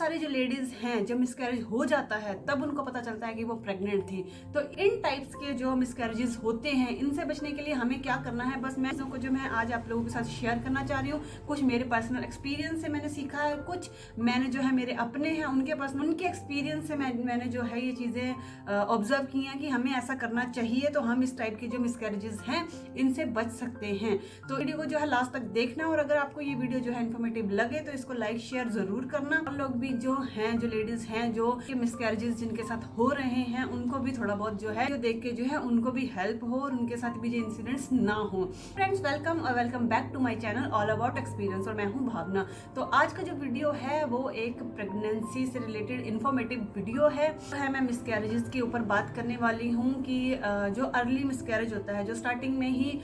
सारी जो लेडीज हैं जब मिसकैरेज हो जाता है तब उनको पता चलता है कि वो प्रेग्नेंट थी। तो इन टाइप्स के जो मिसकैरेजेस होते हैं इनसे बचने के लिए हमें क्या करना है, बस मैं चीज़ों को जो मैं आज आप लोगों के साथ शेयर करना चाह रही हूँ। कुछ मेरे पर्सनल एक्सपीरियंस से मैंने सीखा है, कुछ मैंने जो है मेरे अपने हैं उनके एक्सपीरियंस से मैंने जो है ये चीज़ें ऑब्जर्व की हैं कि हमें ऐसा करना चाहिए, तो हम इस टाइप के जो मिसकैरेजेस हैं इनसे बच सकते हैं। तो वीडियो को जो है लास्ट तक देखना, और अगर आपको ये वीडियो जो है इन्फॉर्मेटिव लगे तो इसको लाइक शेयर जरूर करना। और लोग भी जो हैं, जो लेडीज हैं जो मिसकैरेजेस जिनके साथ हो रहे हैं, उनको भी थोड़ा बहुत जो है जो देख के जो है उनको भी हेल्प हो और उनके साथ भी ये इंसिडेंट्स ना हो। फ्रेंड्स वेलकम और welcome back to my channel all about experience, और मैं हूं भावना। तो आज का जो वीडियो है वो एक प्रेगनेंसी से रिलेटेड इन्फॉर्मेटिव वीडियो है। मैं मिसकैरेजेस के ऊपर बात करने वाली हूँ कि जो अर्ली मिसकैरेज होता है, जो स्टार्टिंग में ही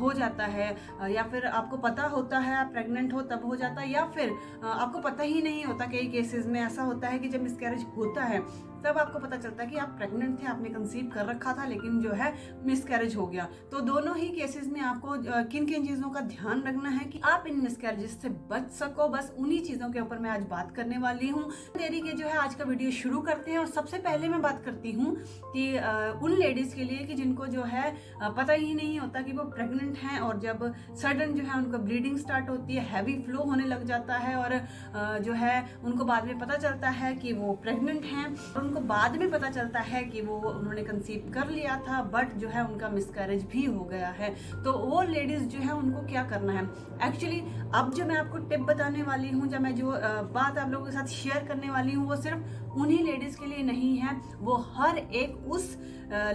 हो जाता है, या फिर आपको पता होता है आप प्रेग्नेंट हो तब हो जाता है, या फिर आपको पता ही नहीं होता। कई केसेस में ऐसा होता है कि जब मिसकैरेज होता है तब आपको पता चलता है कि आप प्रेग्नेंट थे, आपने कंसीव कर रखा था, लेकिन जो है मिसकैरेज हो गया। तो दोनों ही केसेस में आपको किन किन चीज़ों का ध्यान रखना है कि आप इन मिसकैरेजेस से बच सको, बस उन्हीं चीज़ों के ऊपर मैं आज बात करने वाली हूँ। देरी के जो है आज का वीडियो शुरू करते हैं। और सबसे पहले मैं बात करती हूँ कि उन लेडीज़ के लिए कि जिनको जो है पता ही नहीं होता कि वो प्रेग्नेंट हैं, और जब सडन जो है उनको ब्लीडिंग स्टार्ट होती है, हैवी फ्लो होने लग जाता है, और जो है उनको बाद में पता चलता है कि वो प्रेग्नेंट हैं, और उनको बाद में पता चलता है कि वो उन्होंने कंसीव कर लिया था, बट जो है उनका मिसकैरेज भी हो गया है। तो वो लेडीज जो है उनको क्या करना है, एक्चुअली अब जो मैं आपको टिप बताने वाली हूँ, जब मैं जो बात आप लोगों के साथ शेयर करने वाली हूँ, वो सिर्फ उन्हीं लेडीज के लिए नहीं है, वो हर एक उस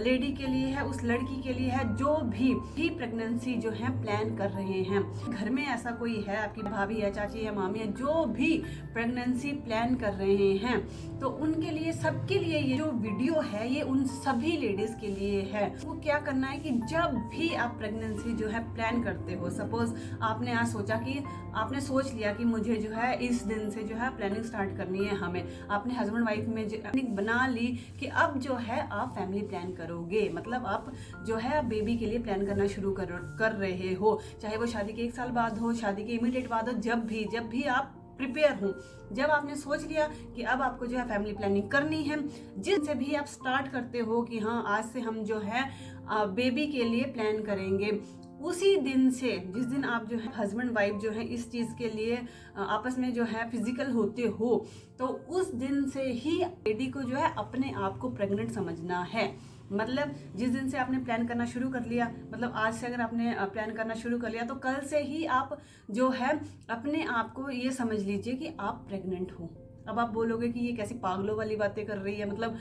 लेडी के लिए है, उस लड़की के लिए है जो भी प्रेगनेंसी जो है प्लान कर रहे हैं। घर में ऐसा कोई है, आपकी भाभी है, चाची है, मामी है, जो भी प्रेगनेंसी प्लान कर रहे हैं, तो उनके लिए, सबके लिए ये जो वीडियो है ये उन सभी लेडीज के लिए है। वो क्या करना है कि जब भी आप प्रेगनेंसी जो है प्लान करते हो, सपोज आपने आज सोचा कि आपने सोच लिया कि मुझे जो है इस दिन से जो है प्लानिंग स्टार्ट करनी है, हमें आपने हस्बैंड वाइफ में प्लानिंग बना ली कि अब जो है आप फैमिली प्लान करोगे, मतलब आप जो है बेबी के लिए प्लान करना शुरू कर रहे हो, चाहे वो शादी के 1 साल बाद हो, शादी के इमीडिएट बाद हो, जब भी आप प्रिपेयर हूँ, जब आपने सोच लिया कि अब आपको जो है फैमिली प्लानिंग करनी है, जिससे भी आप स्टार्ट करते हो कि हाँ आज से हम जो है बेबी के लिए प्लान करेंगे, उसी दिन से, जिस दिन आप जो है हस्बैंड वाइफ जो है इस चीज़ के लिए आपस में जो है फिजिकल होते हो, तो उस दिन से ही लेडी को जो है अपने आप को प्रेग्नेंट समझना है। मतलब जिस दिन से आपने प्लान करना शुरू कर लिया, मतलब आज से अगर आपने प्लान करना शुरू कर लिया, तो कल से ही आप जो है अपने आप को ये समझ लीजिए कि आप प्रेग्नेंट हो। अब आप बोलोगे कि ये कैसी पागलों वाली बातें कर रही है, मतलब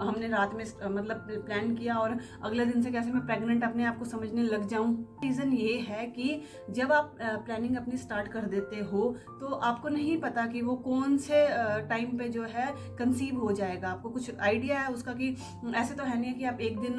हमने रात में मतलब प्लान किया और अगले दिन से कैसे मैं प्रेग्नेंट अपने आप को समझने लग जाऊं। रीज़न ये है कि जब आप प्लानिंग अपनी स्टार्ट कर देते हो तो आपको नहीं पता कि वो कौन से टाइम पे जो है कंसीव हो जाएगा। आपको कुछ आइडिया है उसका कि ऐसे तो है नहीं है कि आप एक दिन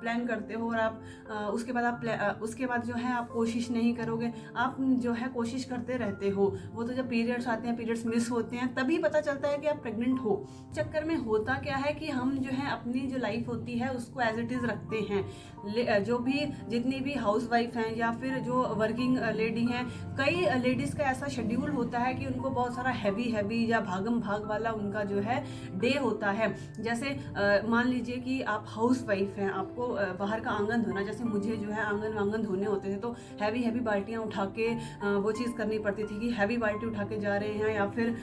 प्लान करते हो और आप उसके बाद जो है आप कोशिश नहीं करोगे, आप जो है कोशिश करते रहते हो। वो तो जब पीरियड्स आते हैं, पीरियड्स मिस होते हैं, तभी पता चलता है कि आप प्रेग्नेंट हो। चक्कर में होता क्या है कि हम जो है अपनी जो लाइफ होती है उसको एज इट इज रखते हैं। जो भी जितनी भी हाउस वाइफ हैं या फिर जो वर्किंग लेडी हैं, कई लेडीज का ऐसा शेड्यूल होता है कि उनको बहुत सारा हैवी या भागम भाग वाला उनका जो है डे होता है। जैसे मान लीजिए कि आप हाउस वाइफ हैं, आपको बाहर का आंगन धोना, जैसे मुझे जो है आंगन धोने होते थे, तो हैवी बाल्टियां उठा के वो चीज़ करनी पड़ती थी कि हैवी बाल्टी उठा के जा रहे हैं, या फिर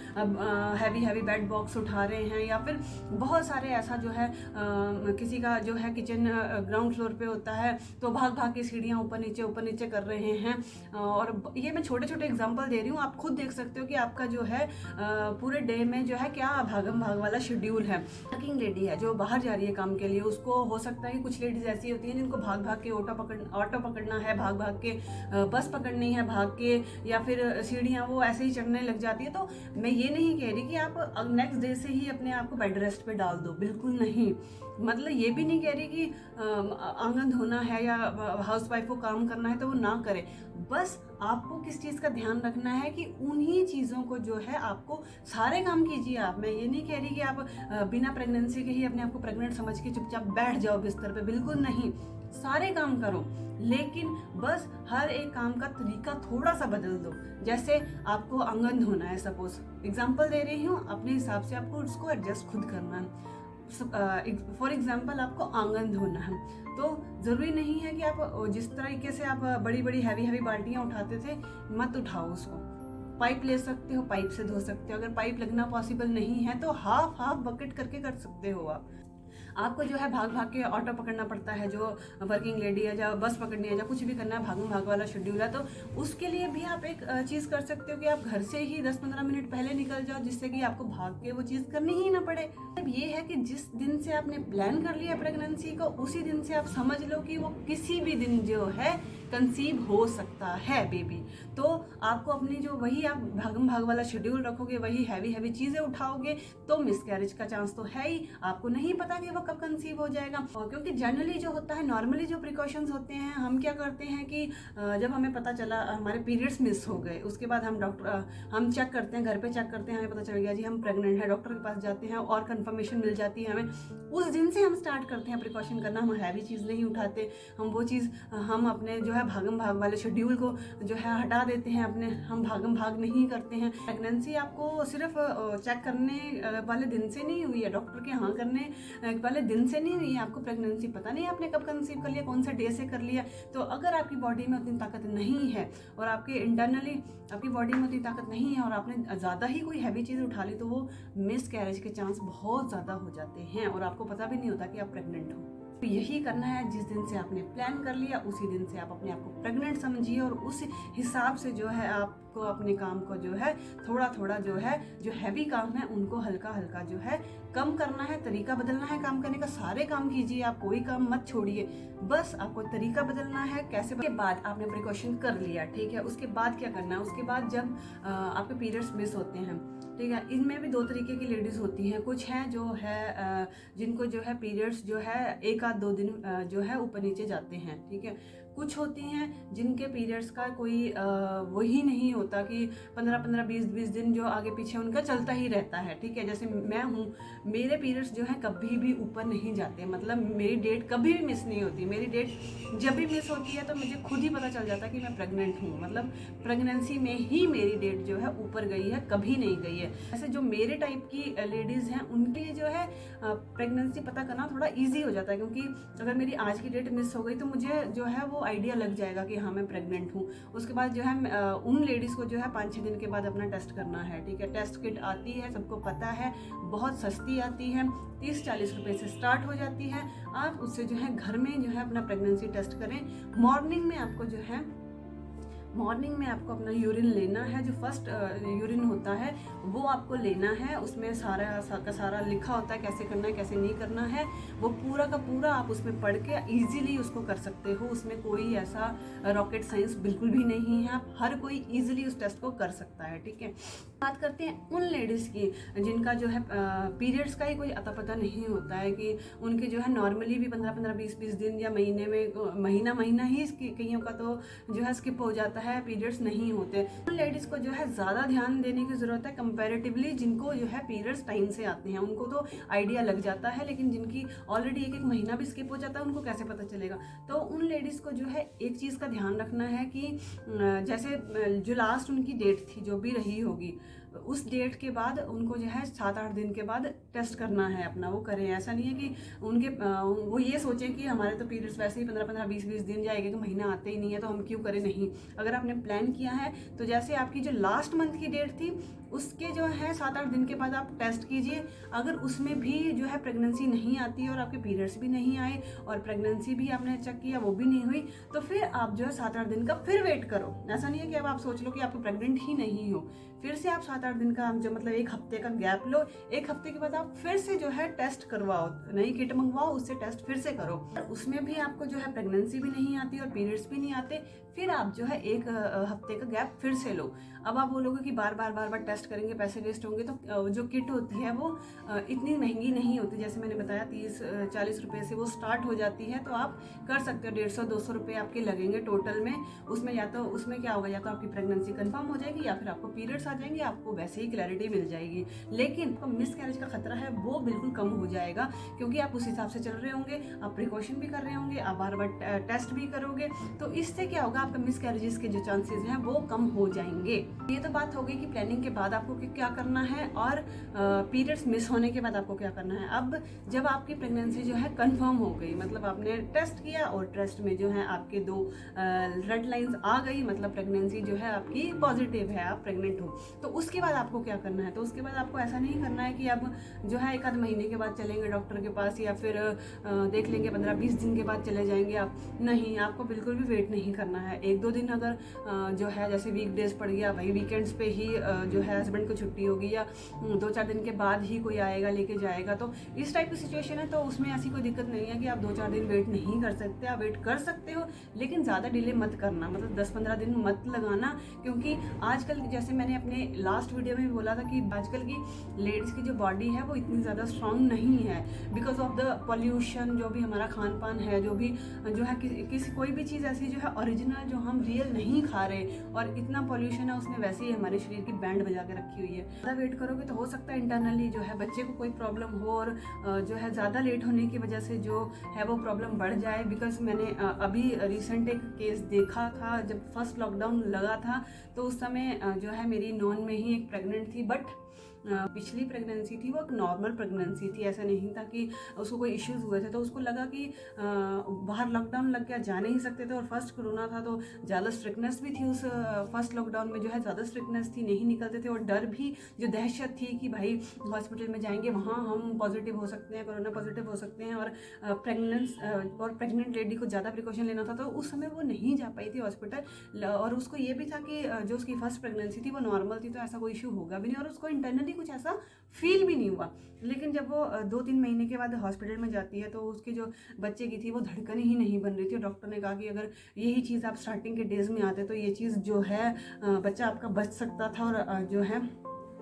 हैवी बेड बॉक्स उठा रहे हैं, या फिर बहुत सारे ऐसा जो है किसी का जो है किचन ग्राउंड फ्लोर पे होता है तो भाग के सीढ़ियाँ ऊपर नीचे कर रहे हैं। और ये मैं छोटे एग्जांपल दे रही हूँ, आप खुद देख सकते हो कि आपका जो है पूरे डे में जो है क्या भागम भाग वाला शेड्यूल है। वर्किंग लेडी है जो बाहर जा रही है काम के लिए, उसको हो सकता है कि कुछ लेडीज ऐसी होती हैं जिनको भाग के ऑटो पकड़ना है, भाग के बस पकड़नी है, भाग के, या फिर सीढ़ियाँ वो ऐसे ही चढ़ने लग जाती है। तो मैं ये नहीं कह रही कि आप नेक्स्ट डे से ही अपने आप को बेड रेस्ट पे डाल दो, बिल्कुल नहीं। मतलब ये भी नहीं कह रही कि आंगन धोना है या हाउस वाइफ को काम करना है तो वो ना करे। बस आपको किस चीज़ का ध्यान रखना है कि उन्हीं चीज़ों को जो है आपको सारे काम कीजिए आप। मैं ये नहीं कह रही कि आप बिना प्रेगनेंसी के ही अपने आप को प्रेग्नेंट समझ के चुपचाप बैठ जाओ बिस्तर पे, बिल्कुल नहीं। सारे काम करो, लेकिन बस हर एक काम का तरीका थोड़ा सा बदल दो। जैसे आपको आंगन धोना है, सपोज एग्जांपल दे रही हूँ, अपने हिसाब से आपको उसको एडजस्ट खुद करना है। फॉर एग्जाम्पल आपको आंगन धोना है, तो ज़रूरी नहीं है कि आप जिस तरीके से आप बड़ी बड़ी हैवी बाल्टियाँ उठाते थे मत उठाओ उसको। पाइप ले सकते हो, पाइप से धो सकते हो। अगर पाइप लगना पॉसिबल नहीं है तो हाफ बकेट करके कर सकते हो आप। आपको जो है भाग भाग के ऑटो पकड़ना पड़ता है, जो वर्किंग लेडी है, या बस पकड़नी है, या कुछ भी करना है, भाग वाला शेड्यूल है, तो उसके लिए भी आप एक चीज़ कर सकते हो कि आप घर से ही 10-15 मिनट पहले निकल जाओ, जिससे कि आपको भाग के वो चीज़ करनी ही ना पड़े। अब ये है कि जिस दिन से आपने प्लान कर लिया प्रेगनेंसी को, उसी दिन से आप समझ लो कि वो किसी भी दिन जो है कंसीव हो सकता है बेबी। तो आपको अपनी जो वही आप भाग वाला शेड्यूल रखोगे, वही हैवी चीज़ें उठाओगे, तो मिसकैरेज का चांस तो है ही। आपको नहीं पता कि वो कब कंसीव हो जाएगा। और क्योंकि जनरली जो होता है, नॉर्मली जो प्रिकॉशंस होते हैं, हम क्या करते हैं कि जब हमें पता चला हमारे पीरियड्स मिस हो गए, उसके बाद हम चेक करते हैं, घर पे चेक करते हैं, हमें पता चल गया जी हम प्रेग्नेंट हैं, डॉक्टर के पास जाते हैं और कंफर्मेशन मिल जाती है हमें। उस दिन से हम स्टार्ट करते हैं प्रिकॉशन करना। हम हैवी चीज़ नहीं उठाते, हम वो चीज़ हम अपने जो है भागम भाग वाले शेड्यूल को जो है हटा देते हैं अपने, हम भागम भाग नहीं करते हैं। प्रेगनेंसी आपको सिर्फ चेक करने वाले दिन से नहीं हुई है, डॉक्टर के यहाँ करने वाले दिन से नहीं हुई है। आपको प्रेगनेंसी पता नहीं आपने कब कंसीव कर लिया, कौन से डे से कर लिया। तो अगर आपकी बॉडी में उतनी ताकत नहीं है और आपके इंटरनली आपकी बॉडी में उतनी ताकत नहीं है और आपने ज़्यादा ही कोई हैवी चीज़ उठा ली, तो वो मिस कैरेज के चांस बहुत ज़्यादा हो जाते हैं और आपको पता भी नहीं होता कि आप प्रेग्नेंट हो। तो यही करना है, जिस दिन से आपने प्लान कर लिया उसी दिन से आप अपने आप को प्रेग्नेंट समझिए और उस हिसाब से जो है आपको अपने काम को जो है थोड़ा जो है जो हैवी काम है उनको हल्का जो है कम करना है, तरीका बदलना है काम करने का। सारे काम कीजिए, आप कोई काम मत छोड़िए, बस आपको तरीका बदलना है। कैसे के बाद आपने प्रिकॉशन कर लिया, ठीक है, उसके बाद क्या करना है? उसके बाद जब आपके पीरियड्स मिस होते हैं, ठीक है, इनमें भी दो तरीके की लेडीज़ होती हैं। कुछ हैं जो है जिनको जो है पीरियड्स जो है 1-2 दिन जो है ऊपर नीचे जाते हैं, ठीक है। कुछ होती हैं जिनके पीरियड्स का कोई वही नहीं होता कि 15-15, 20-20 दिन जो आगे पीछे उनका चलता ही रहता है, ठीक है। जैसे मैं हूँ, मेरे पीरियड्स जो हैं कभी भी ऊपर नहीं जाते, मतलब मेरी डेट कभी भी मिस नहीं होती। मेरी डेट जब भी मिस होती है तो मुझे खुद ही पता चल जाता है कि मैं प्रेग्नेंट हूँ, मतलब प्रेगनेंसी में ही मेरी डेट जो है ऊपर गई है, कभी नहीं गई है। ऐसे जो मेरे टाइप की लेडीज़ हैं उनके लिए जो है प्रेगनेंसी पता करना थोड़ा ईजी हो जाता है, क्योंकि अगर मेरी आज की डेट मिस हो गई तो मुझे जो है वो आइडिया लग जाएगा कि हाँ मैं प्रेग्नेंट हूँ। उसके बाद जो है उन लेडीज़ को जो है 5-6 दिन के बाद अपना टेस्ट करना है, ठीक है। टेस्ट किट आती है, सबको पता है, बहुत सस्ती आती है, 30-40 रुपए से स्टार्ट हो जाती है। आप उससे जो है घर में जो है अपना प्रेगनेंसी टेस्ट करें। मॉर्निंग में आपको अपना यूरिन लेना है, जो फर्स्ट यूरिन होता है वो आपको लेना है। उसमें सारा लिखा होता है कैसे करना है कैसे नहीं करना है, वो पूरा का पूरा आप उसमें पढ़ के इजीली उसको कर सकते हो। उसमें कोई ऐसा रॉकेट साइंस बिल्कुल भी नहीं है, आप हर कोई इजीली उस टेस्ट को कर सकता है, ठीक है। बात करते हैं उन लेडीज़ की जिनका जो है पीरियड्स का ही कोई अता पता नहीं होता है, कि उनके जो है नॉर्मली भी 15-15, 20-20 दिन या महीने में महीना ही कईयों का तो जो है स्किप हो जाता है, पीरियड्स नहीं होते। उन लेडीज़ को जो है ज़्यादा ध्यान देने की ज़रूरत है कंपैरेटिवली जिनको जो है पीरियड्स टाइम से आते हैं। उनको तो आइडिया लग जाता है, लेकिन जिनकी ऑलरेडी एक महीना भी स्किप हो जाता है उनको कैसे पता चलेगा? तो उन लेडीज़ को जो है एक चीज़ का ध्यान रखना है कि जैसे जो लास्ट उनकी डेट थी जो भी रही होगी, उस डेट के बाद उनको जो है 7-8 दिन के बाद टेस्ट करना है अपना, वो करें। ऐसा नहीं है कि वो ये सोचें कि हमारे तो पीरियड्स वैसे ही 15-15, 20-20 दिन या एक महीना आते ही नहीं है तो हम क्यों करें। नहीं, अगर आपने प्लान किया है तो जैसे आपकी जो लास्ट मंथ की डेट थी उसके जो है 7-8 दिन के बाद आप टेस्ट कीजिए। अगर उसमें भी जो है प्रेगनेंसी नहीं आती और आपके पीरियड्स भी नहीं आए और प्रेगनेंसी भी आपने चेक किया वो भी नहीं हुई, तो फिर आप जो है 7-8 दिन का फिर वेट करो। ऐसा नहीं है कि अब आप सोच लो कि आपको प्रेग्नेंट ही नहीं हो, फिर से आप 7-8 दिन का जो मतलब 1 हफ्ते का गैप लो। 1 हफ्ते के बाद आप फिर से जो है टेस्ट करवाओ, नई किट मंगवाओ, उससे टेस्ट फिर से करो। उसमें भी आपको जो है प्रेगनेंसी भी नहीं आती और पीरियड्स भी नहीं आते, फिर आप जो है एक हफ्ते का गैप फिर से लो। अब आप बोलोगे कि बार बार टेस्ट करेंगे पैसे वेस्ट होंगे, तो जो किट होती है वो इतनी महंगी नहीं होती। जैसे मैंने बताया 30-40 रुपए से वो स्टार्ट हो जाती है, तो आप कर सकते हो। 150-200 रुपये आपके लगेंगे टोटल में। उसमें या तो उसमें क्या होगा, या तो आपकी प्रेगनेंसी कंफर्म हो जाएगी या फिर आपको पीरियड्स आ जाएंगे, आपको वैसे ही क्लैरिटी मिल जाएगी। लेकिन मिस कैरेज का खतरा है वो बिल्कुल कम हो जाएगा, क्योंकि आप उस हिसाब से चल रहे होंगे, आप प्रिकॉशन भी कर रहे होंगे, आप बार बार टेस्ट भी करोगे। तो इससे क्या होगा, आपका मिस कैरेजेस के जो चांसेस हैं वो कम हो जाएंगे। ये तो बात हो गई कि प्लानिंग के बाद आपको क्या करना है और पीरियड्स मिस होने के बाद आपको क्या करना है। अब जब आपकी प्रेगनेंसी जो है कंफर्म हो गई, मतलब आपने टेस्ट किया और टेस्ट में जो है आपके 2 रेड लाइंस आ गई, मतलब प्रेगनेंसी जो है आपकी पॉजिटिव है, आप प्रेग्नेंट हो, तो उसके बाद आपको क्या करना है। तो उसके बाद आपको ऐसा नहीं करना है कि अब जो है 1 आध महीने के बाद चलेंगे डॉक्टर के पास, या फिर देख लेंगे 15-20 दिन के बाद चले जाएंगे आप। नहीं, आपको बिल्कुल भी वेट नहीं करना है। 1-2 दिन अगर जो है जैसे वीकडेज पड़ गया, भाई वीकेंड्स पे ही जो है हस्बैंड को छुट्टी होगी, या 2-4 दिन के बाद ही कोई आएगा लेके जाएगा, तो इस टाइप की सिचुएशन है, तो उसमें ऐसी कोई दिक्कत नहीं है कि आप 2-4 दिन वेट नहीं कर सकते। आप वेट कर सकते हो, लेकिन ज़्यादा डिले मत करना, मतलब 10-15 दिन मत लगाना। क्योंकि आजकल जैसे मैंने अपने लास्ट वीडियो में भी बोला था कि आजकल की लेडीज़ की जो बॉडी है वो इतनी ज़्यादा स्ट्रांग नहीं है, बिकॉज ऑफ द पॉल्यूशन। जो भी हमारा खान पान है, जो है किसी कोई भी चीज़ ऐसी जो है ओरिजिनल, जो हम रियल नहीं खा रहे, और इतना पॉल्यूशन है उसने वैसे ही हमारे शरीर की बैंड बजा के रखी हुई है। ज़्यादा वेट करोगे तो हो सकता है इंटरनली जो है बच्चे को कोई प्रॉब्लम हो, और जो है ज़्यादा लेट होने की वजह से जो है वो प्रॉब्लम बढ़ जाए। बिकॉज मैंने अभी रिसेंट एक केस देखा था, जब फर्स्ट लॉकडाउन लगा था, तो उस समय जो है मेरी नॉन में ही एक प्रेग्नेंट थी, बट पिछली प्रेगनेंसी थी वो एक नॉर्मल प्रेगनेंसी थी, ऐसा नहीं था कि उसको कोई इश्यूज हुए थे। तो उसको लगा कि बाहर लॉकडाउन लग गया, जा नहीं सकते थे, और फर्स्ट कोरोना था, तो ज़्यादा स्ट्रिक्टनेस भी थी उस फर्स्ट लॉकडाउन में, जो है ज़्यादा स्ट्रिक्टनेस थी, नहीं निकलते थे, और डर भी, जो दहशत थी कि भाई हॉस्पिटल में जाएंगे, वहाँ हम पॉजिटिव हो सकते हैं, कोरोना पॉजिटिव हो सकते हैं, और प्रेग्नेंट लेडी को ज़्यादा प्रिकॉशन लेना था, तो उस समय वो नहीं जा पाई थी हॉस्पिटल। और उसको ये भी था कि जो उसकी फर्स्ट प्रेगनेंसी थी वो नॉर्मल थी, तो ऐसा कोई इशू होगा भी नहीं, और उसको इंटरनली कुछ ऐसा फील भी नहीं हुआ। लेकिन जब वो 2-3 महीने के बाद हॉस्पिटल में जाती है, तो उसके जो बच्चे की थी वो धड़कन ही नहीं बन रही थी, और डॉक्टर ने कहा कि अगर यही चीज़ आप स्टार्टिंग के डेज में आते तो ये चीज़ जो है बच्चा आपका बच सकता था, और जो है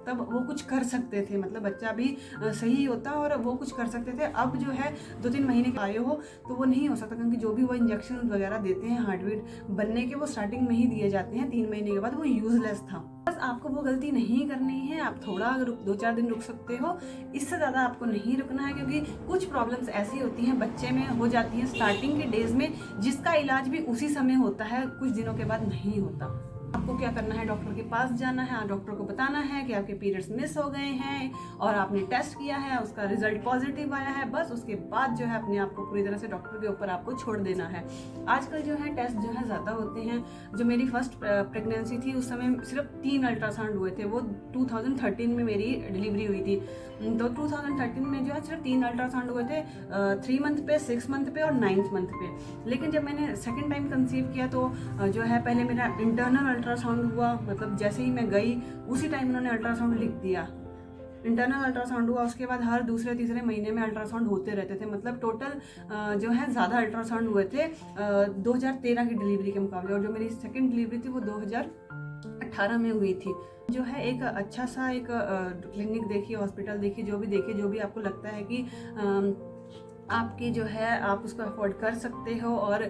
तब वो कुछ कर सकते थे, मतलब बच्चा भी सही होता और वो कुछ कर सकते थे। अब जो है 2-3 महीने के आए हो तो वो नहीं हो सकता, क्योंकि जो भी वो इंजेक्शन वगैरह देते हैं हार्टबीट बनने के, वो स्टार्टिंग में ही दिए जाते हैं, 3 महीने के बाद वो यूजलेस था। बस आपको वो गलती नहीं करनी है, आप थोड़ा 2-4 दिन रुक सकते हो, इससे ज़्यादा आपको नहीं रुकना है, क्योंकि कुछ प्रॉब्लम्स ऐसी होती हैं बच्चे में हो जाती हैं स्टार्टिंग के डेज में, जिसका इलाज भी उसी समय होता है, कुछ दिनों के बाद नहीं होता। आपको क्या करना है, डॉक्टर के पास जाना है, डॉक्टर को बताना है कि आपके पीरियड्स मिस हो गए हैं और आपने टेस्ट किया है, उसका रिजल्ट पॉजिटिव आया है। बस उसके बाद जो है अपने आप को पूरी तरह से डॉक्टर के ऊपर आपको छोड़ देना है। आजकल जो है टेस्ट जो है ज़्यादा होते हैं। जो मेरी फर्स्ट प्रेगनेंसी थी उस समय सिर्फ 3 अल्ट्रासाउंड हुए थे, वो 2013 में मेरी डिलीवरी हुई थी, तो 2013 में जो है सिर्फ 3 अल्ट्रासाउंड हुए थे, 3 मंथ पे, 6 मंथ पे और 9th मंथ पे। लेकिन जब मैंने सेकेंड टाइम कंसीव किया तो जो है पहले मेरा इंटरनल अल्ट्रासाउंड हुआ, मतलब जैसे ही मैं गई उसी टाइम उन्होंने अल्ट्रासाउंड लिख दिया, इंटरनल अल्ट्रासाउंड हुआ। उसके बाद हर दूसरे-तीसरे महीने में अल्ट्रासाउंड होते रहते थे, मतलब टोटल जो है ज़्यादा अल्ट्रासाउंड हुए थे 2013 की डिलीवरी के मुकाबले, और जो मेरी सेकेंड डिलीवरी थी वो 2018 में हुई थी। जो है एक अच्छा सा एक क्लिनिक देखिए, हॉस्पिटल देखिए, जो भी आपको लगता है कि आपकी जो है आप उसको अफोर्ड कर सकते हो, और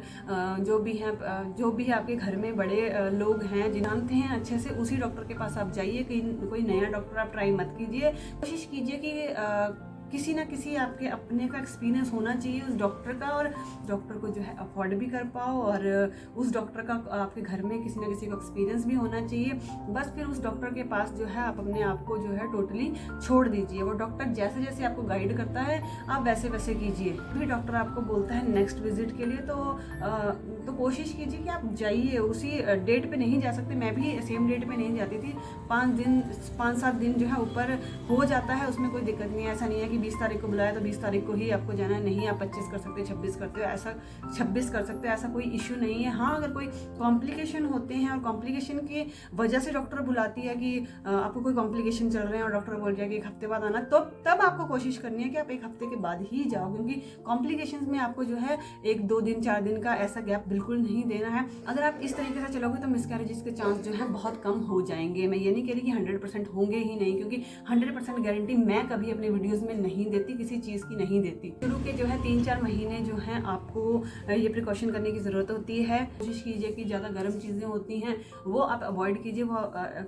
जो भी आपके घर में बड़े लोग हैं जानते हैं अच्छे से, उसी डॉक्टर के पास आप जाइए। कि कोई नया डॉक्टर आप ट्राई मत कीजिए, कोशिश कीजिए कि किसी ना किसी आपके अपने का एक्सपीरियंस होना चाहिए उस डॉक्टर का, और डॉक्टर को जो है अफोर्ड भी कर पाओ, और उस डॉक्टर का आपके घर में किसी ना किसी को एक्सपीरियंस भी होना चाहिए। बस फिर उस डॉक्टर के पास जो है आप अपने आप को जो है टोटली छोड़ दीजिए। वो डॉक्टर जैसे जैसे आपको गाइड करता है आप वैसे वैसे कीजिए। फिर डॉक्टर आपको बोलता है नेक्स्ट विजिट के लिए, तो कोशिश कीजिए कि आप जाइए। उसी डेट पे नहीं जा सकते, मैं भी सेम डेट पे नहीं जाती थी, 5-7 दिन जो है ऊपर हो जाता है, उसमें कोई दिक्कत नहीं है। ऐसा नहीं है कि 20 तारीख को बुलाया तो 20 तारीख को ही आपको जाना है, नहीं आप 25 कर सकते, 26 करते हो, ऐसा 26 कर सकते हो, ऐसा कोई इश्यू नहीं है। हाँ, अगर कोई कॉम्प्लिकेशन होते हैं और कॉम्प्लिकेशन की वजह से डॉक्टर बुलाती है कि आपको कोई कॉम्प्लिकेशन चल रहे हैं और डॉक्टर बोल रहा है कि 1 हफ्ते बाद आना, तो तब आपको कोशिश करनी है कि आप 1 हफ्ते के बाद ही जाओ, क्योंकि कॉम्प्लिकेशंस में आपको जो है 1-2 दिन 4 दिन का ऐसा गैप बिल्कुल नहीं देना है। अगर आप इस तरीके से चलोगे तो मिसकैरेजेस के चांस जो है बहुत कम हो जाएंगे। मैं ये नहीं कह रही कि 100% होंगे ही नहीं, क्योंकि 100% गारंटी मैं कभी अपने वीडियोस में नहीं देती, किसी चीज़ की नहीं देती। शुरू के जो है 3-4 महीने जो है आपको ये प्रिकॉशन करने की ज़रूरत होती है। कोशिश कीजिए कि ज़्यादा गर्म चीज़ें होती हैं वो आप अवॉइड कीजिए। वो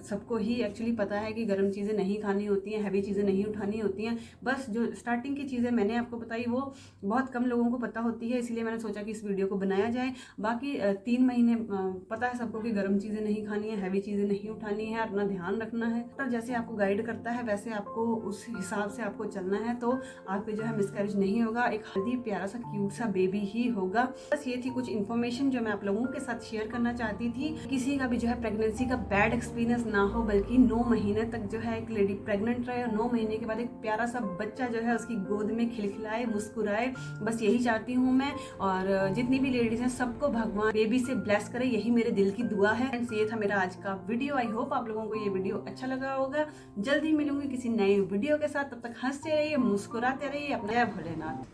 सबको ही एक्चुअली पता है कि गर्म चीज़ें नहीं खानी होती हैं, हैवी चीज़ें नहीं उठानी होती हैं। बस जो स्टार्टिंग की चीज़ें मैंने आपको बताई वो बहुत कम लोगों को पता होती है, इसलिए मैंने सोचा कि इस वीडियो को बनाया जाए। बाकी 3 महीने पता है सबको कि गर्म चीज़ें नहीं खानी है, हैवी चीज़ें नहीं उठानी है, अपना ध्यान रखना है। डॉक्टर जैसे आपको गाइड करता है वैसे आपको उस हिसाब से आपको चलना है, तो आपके जो है मिसकैरेज नहीं होगा, एक हेल्दी प्यारा सा क्यूट सा बेबी ही होगा। बस ये थी कुछ इन्फॉर्मेशन जो मैं आप लोगों के साथ शेयर करना चाहती थी। किसी का भी जो है प्रेगनेंसी का बैड एक्सपीरियंस ना हो, बल्कि 9 महीने तक जो है एक लेडी प्रेग्नेंट रहे और 9 महीने के बाद एक प्यारा सा बच्चा जो है उसकी गोद में खिलखिलाए, मुस्कुराए, बस यही चाहती हूँ मैं। और जितनी भी लेडीज हैं सबको भगवान बेबी से ब्लेस करे, यही मेरे दिल की दुआ है। फ्रेंड्स, ये था मेरा आज का वीडियो। आई होप आप लोगों को ये वीडियो अच्छा लगा होगा। जल्दी मिलूंगी किसी नए वीडियो के साथ, तब तक हंसते रहिए, मुस्कुराते रहिए। अपना जय भोलेनाथ।